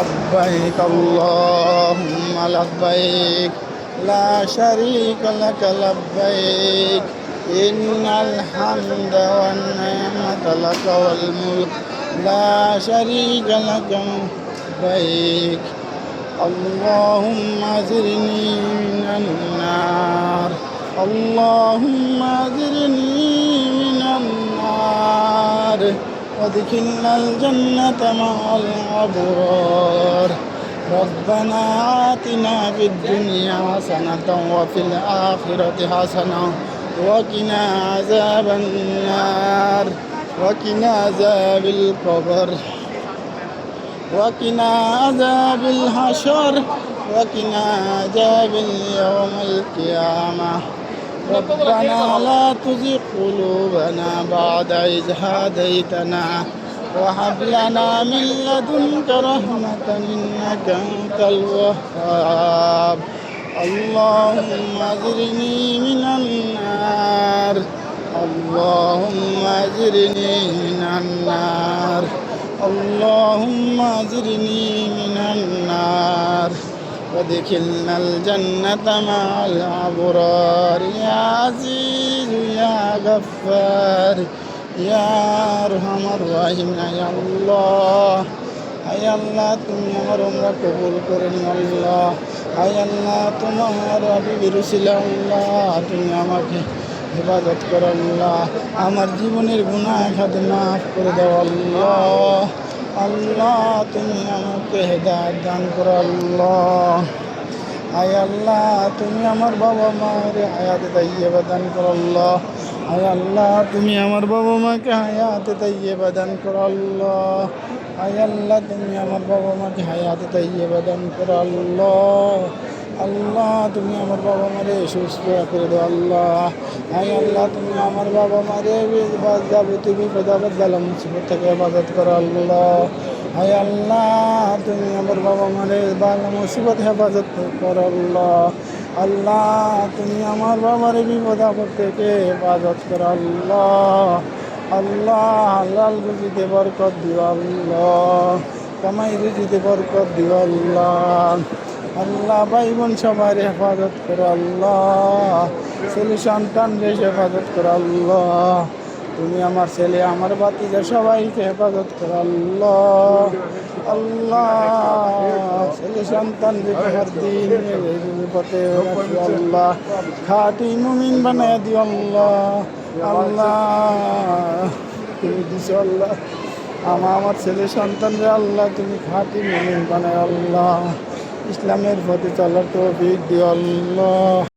لبيك اللهم لبيك لا شريك لك لبيك إن الحمد والنعمة لك والملك لا شريك لك لبيك اللهم أجرني من النار اللهم أجرني من النار وادخلنا الجنة مع الأبرار ربنا آتنا في الدنيا حسنة وفي الآخرة حسنة وقنا عذاب النار وقنا عذاب القبر وقنا عذاب الحشر وقنا عذاب يوم القيامة ربنا لا تزغ قلوبنا بعد إذ هديتنا وهب لنا من لدنك رحمة إنك أنت الوهاب اللهم أجرني من النار اللهم أجرني من النار اللهم أجرني من النار وادخلنا الجنة مع الأبرار يا عزيز يا غفار يا أرحم الراحمين يا الله হায় আল্লাহ তুমি আমার উমরা কবুল করে নিও আল্লাহ হায় আল্লাহ তোমার হাবিবের উসিলা আল্লাহ তুমি আমাকে হেফাজত করো আল্লাহ আমার জীবনের গুনাহ খাতে মাফ করে দাও আল্লাহ আল্লাহ তুমি আমাকে হেদায়েত দান করো আল্লাহ হায় আল্লাহ তুমি আমার বাবা মায়ের হায়াতে তাইয়্যিবা দান করো আল্লাহ হায় আল্লাহ তুমি আমার বাবা মাকে হায়াতে তাইয়্যিবা দান করো আল্লাহ হায় আল্লাহ তুমি আমার বাবা মাকে হায়াতে তাইয়্যিবা দান করো আল্লাহ আল্লাহ তুমি আমার বাবা মারে সুস্থ করে দাও আল্লাহ হায় আল্লাহ তুমি আমার বাবা মারে যাবতীয় বিপদ আপদ বালা মুসিবত থেকে হেফাজত করো আল্লাহ হায় আল্লাহ তুমি আমার বাবা মারে বালা মুসিবত হেফাজত করো আল্লাহ আল্লাহ তুমি আমার বাবারে বিপদ আপদ থেকে হেফাজত করো আল্লাহ আল্লাহ হালাল রুজিতে বরকত দিও আল্লাহ কামাই রুজিতে বরকত দিও আল্লাহ আল্লাহ ভাই বোন সবার হেফাজত করো আল্লাহ ছেলে সন্তান বেশ হেফাজত করো আল্লাহ তুমি আমার ছেলে আমার ভাতিজা সবাইকে হেফাজত করো আল্লাহ আল্লাহ ছেলে সন্তান যে তোমার দিন পথে আল্লাহ খাঁটি মুমিন বানায় দিও আল্লাহ আল্লাহ তুমি দিছো আল্লাহ আমার ছেলে সন্তানরা আল্লাহ তুমি খাঁটি মুমিন বানায় আল্লাহ ইসলামের পথে চলার তৌফিক দিও আল্লাহ।